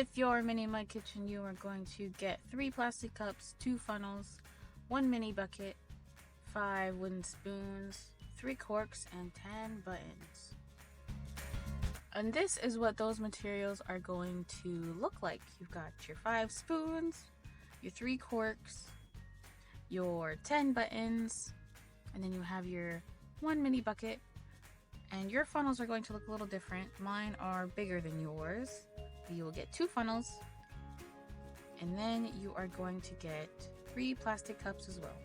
With your mini mud kitchen, you are going to get 3 plastic cups, 2 funnels, 1 mini bucket, 5 wooden spoons, 3 corks, and 10 buttons. And this is what those materials are going to look like. You've got your 5 spoons, your 3 corks, your 10 buttons, and then you have your 1 mini bucket. And your funnels are going to look a little different. Mine are bigger than yours. You will get 2 funnels, and then you are going to get 3 plastic cups as well.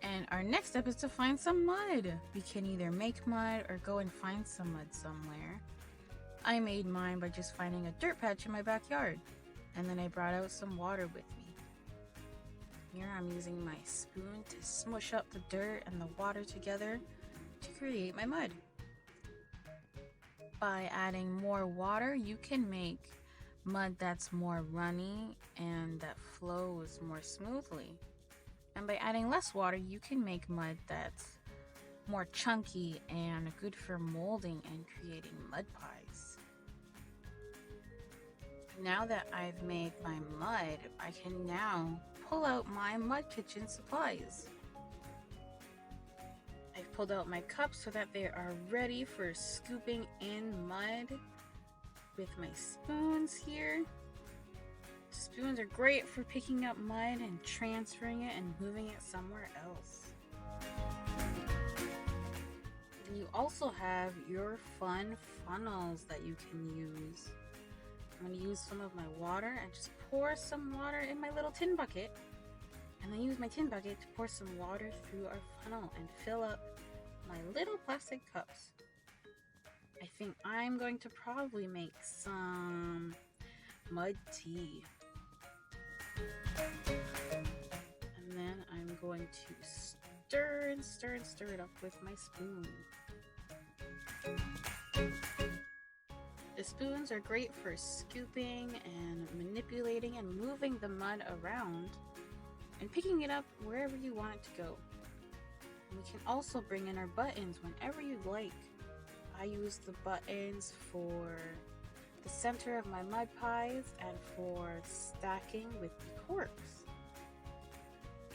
And our next step is to find some mud. We can either make mud or go and find some mud somewhere. I made mine by just finding a dirt patch in my backyard, and then I brought out some water with me. Here I'm using my spoon to smush up the dirt and the water together to create my mud. By adding more water, you can make mud that's more runny and that flows more smoothly. And by adding less water, you can make mud that's more chunky and good for molding and creating mud pies. Now that I've made my mud, I can now pull out my mud kitchen supplies. I've pulled out my cups so that they are ready for scooping in mud with my spoons here. Spoons are great for picking up mud and transferring it and moving it somewhere else. And you also have your fun funnels that you can use. I'm going to use some of my water and just pour some water in my little tin bucket, and then use my tin bucket to pour some water through our funnel and fill up my little plastic cups. I think I'm going to probably make some mud tea. And then I'm going to stir and stir and stir it up with my spoon. The spoons are great for scooping and manipulating and moving the mud around and picking it up wherever you want it to go. And we can also bring in our buttons whenever you'd like. I use the buttons for the center of my mud pies and for stacking with the corks.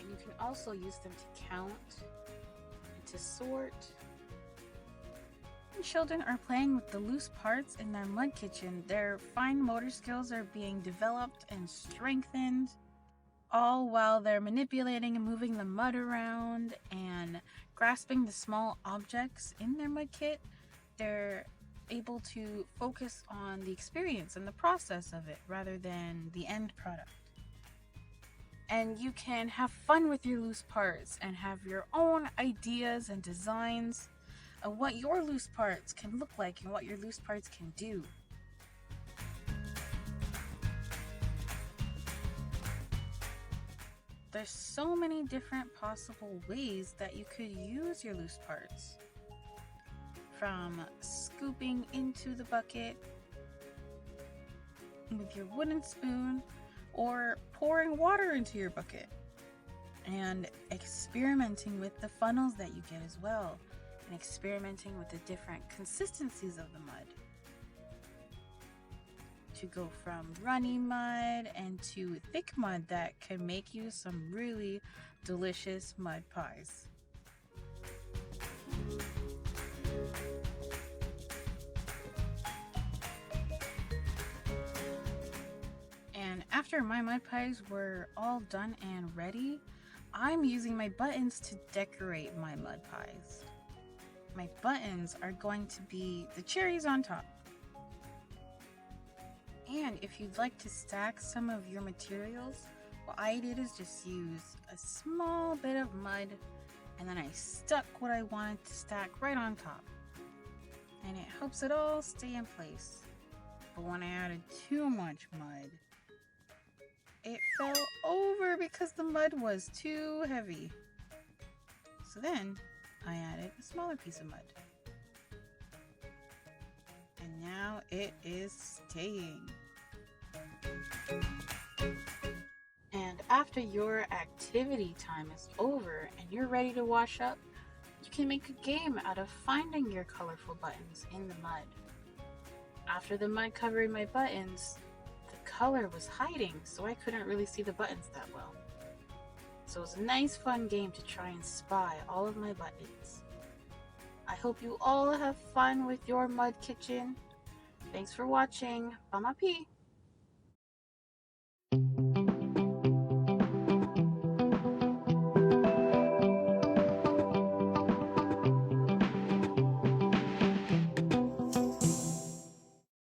And you can also use them to count and to sort. When children are playing with the loose parts in their mud kitchen, their fine motor skills are being developed and strengthened, all while they're manipulating and moving the mud around and grasping the small objects in their mud kit. They're able to focus on the experience and the process of it rather than the end product. And you can have fun with your loose parts and have your own ideas and designs of what your loose parts can look like and what your loose parts can do. There's so many different possible ways that you could use your loose parts. From scooping into the bucket with your wooden spoon, or pouring water into your bucket, and experimenting with the funnels that you get as well, and experimenting with the different consistencies of the mud. To go from runny mud and to thick mud that can make you some really delicious mud pies. And after my mud pies were all done and ready, I'm using my buttons to decorate my mud pies. My buttons are going to be the cherries on top. And if you'd like to stack some of your materials, what I did is just use a small bit of mud, and then I stuck what I wanted to stack right on top. And it helps it all stay in place. But when I added too much mud, it fell over because the mud was too heavy. So then I added a smaller piece of mud. And now it is staying. And after your activity time is over and you're ready to wash up, you can make a game out of finding your colorful buttons in the mud. After the mud covered my buttons, the color was hiding, so I couldn't really see the buttons that well. So it was a nice fun game to try and spy all of my buttons. I hope you all have fun with your mud kitchen. Thanks for watching. Mama P.